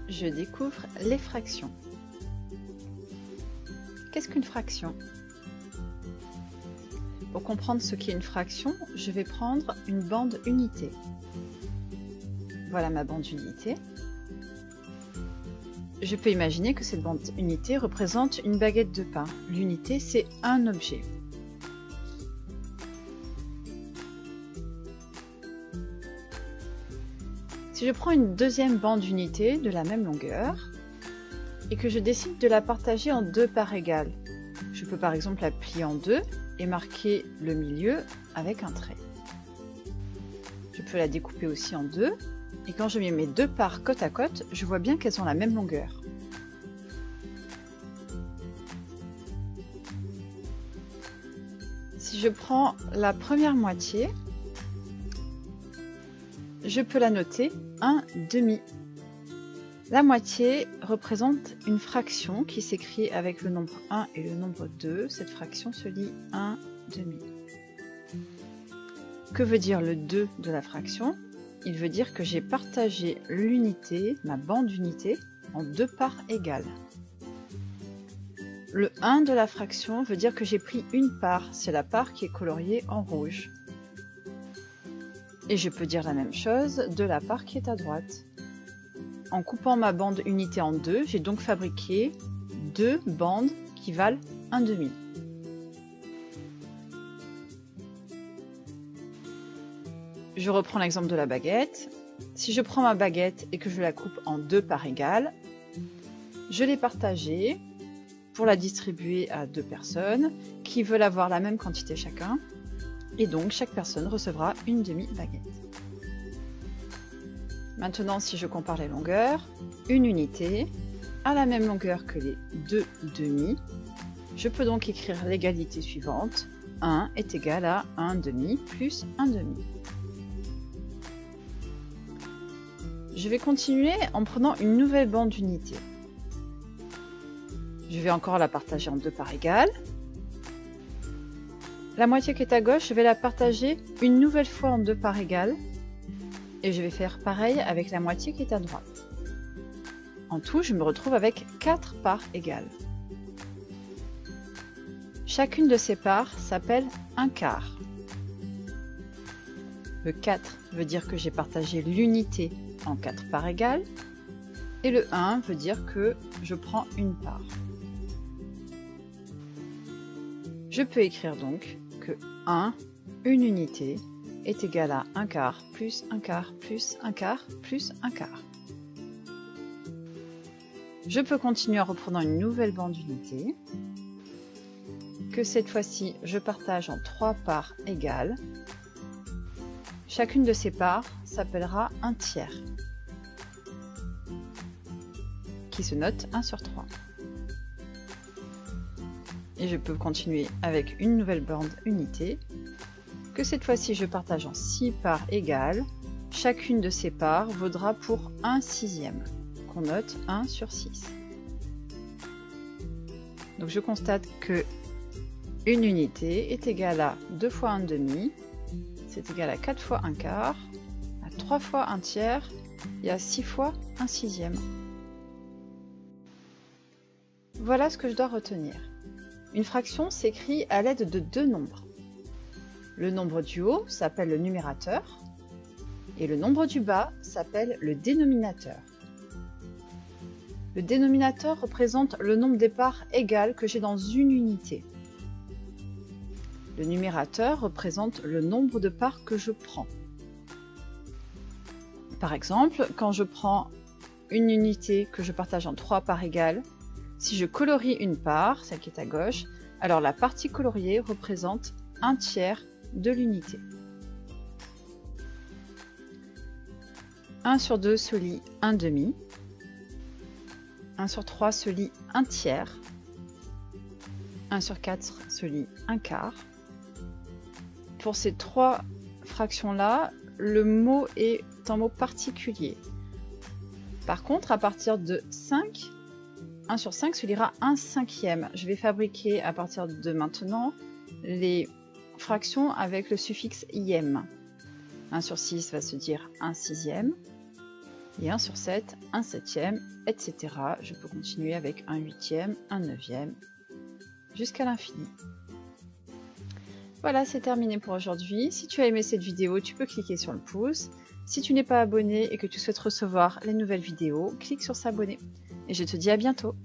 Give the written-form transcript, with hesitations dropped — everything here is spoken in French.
je découvre les fractions. Qu'est-ce qu'une fraction? Pour comprendre ce qu'est une fraction, je vais prendre une bande unité. Voilà ma bande unité. Je peux imaginer que cette bande unité représente une baguette de pain. L'unité, c'est un objet. Si je prends une deuxième bande unité de la même longueur et que je décide de la partager en deux parts égales, je peux par exemple la plier en deux et marquer le milieu avec un trait. Je peux la découper aussi en deux et quand je mets mes deux parts côte à côte, je vois bien qu'elles ont la même longueur. Si je prends la première moitié, je peux la noter 1/2. La moitié représente une fraction qui s'écrit avec le nombre 1 et le nombre 2. Cette fraction se lit 1/2. Que veut dire le 2 de la fraction? Il veut dire que j'ai partagé l'unité, ma bande unité, en deux parts égales. Le 1 de la fraction veut dire que j'ai pris une part, c'est la part qui est coloriée en rouge. Et je peux dire la même chose de la part qui est à droite. En coupant ma bande unité en deux, j'ai donc fabriqué deux bandes qui valent 1/2. Je reprends l'exemple de la baguette. Si je prends ma baguette et que je la coupe en deux parts égales, je l'ai partagée pour la distribuer à deux personnes qui veulent avoir la même quantité chacun. Et donc, chaque personne recevra une demi-baguette. Maintenant, si je compare les longueurs, une unité a la même longueur que les deux demi. Je peux donc écrire l'égalité suivante. 1 est égal à 1/2 plus 1/2. Je vais continuer en prenant une nouvelle bande d'unité. Je vais encore la partager en deux parts égales. La moitié qui est à gauche, je vais la partager une nouvelle fois en deux parts égales. Et je vais faire pareil avec la moitié qui est à droite. En tout, je me retrouve avec 4 parts égales. Chacune de ces parts s'appelle un quart. Le 4 veut dire que j'ai partagé l'unité en 4 parts égales. Et le 1 veut dire que je prends une part. Je peux écrire donc que 1, une unité, est égal à un quart plus un quart plus un quart plus un quart. Je peux continuer en reprenant une nouvelle bande d'unité, que cette fois-ci je partage en 3 parts égales. Chacune de ces parts s'appellera un tiers, qui se note 1/3. Et je peux continuer avec une nouvelle bande unité, que cette fois-ci je partage en 6 parts égales. Chacune de ces parts vaudra pour 1/6, qu'on note 1/6. Donc je constate que une unité est égale à 2 fois 1/2, c'est égal à 4 fois un quart, à 3 fois un tiers et à 6 fois 1/6. Voilà ce que je dois retenir. Une fraction s'écrit à l'aide de deux nombres. Le nombre du haut s'appelle le numérateur et le nombre du bas s'appelle le dénominateur. Le dénominateur représente le nombre des parts égales que j'ai dans une unité. Le numérateur représente le nombre de parts que je prends. Par exemple, quand je prends une unité que je partage en 3 parts égales, si je colorie une part, celle qui est à gauche, alors la partie coloriée représente un tiers de l'unité. 1/2 se lit 1/2. 1/3 se lit 1/3. 1/4 se lit 1/4. Pour ces trois fractions-là, le mot est un mot particulier. Par contre, à partir de 5, 1/5 se lira 1/5. Je vais fabriquer à partir de maintenant les fractions avec le suffixe ième. 1/6 va se dire 1/6. Et 1 sur 7, 1 septième, etc. Je peux continuer avec 1 huitième, 1 neuvième, jusqu'à l'infini. Voilà, c'est terminé pour aujourd'hui. Si tu as aimé cette vidéo, tu peux cliquer sur le pouce. Si tu n'es pas abonné et que tu souhaites recevoir les nouvelles vidéos, clique sur s'abonner. Et je te dis à bientôt.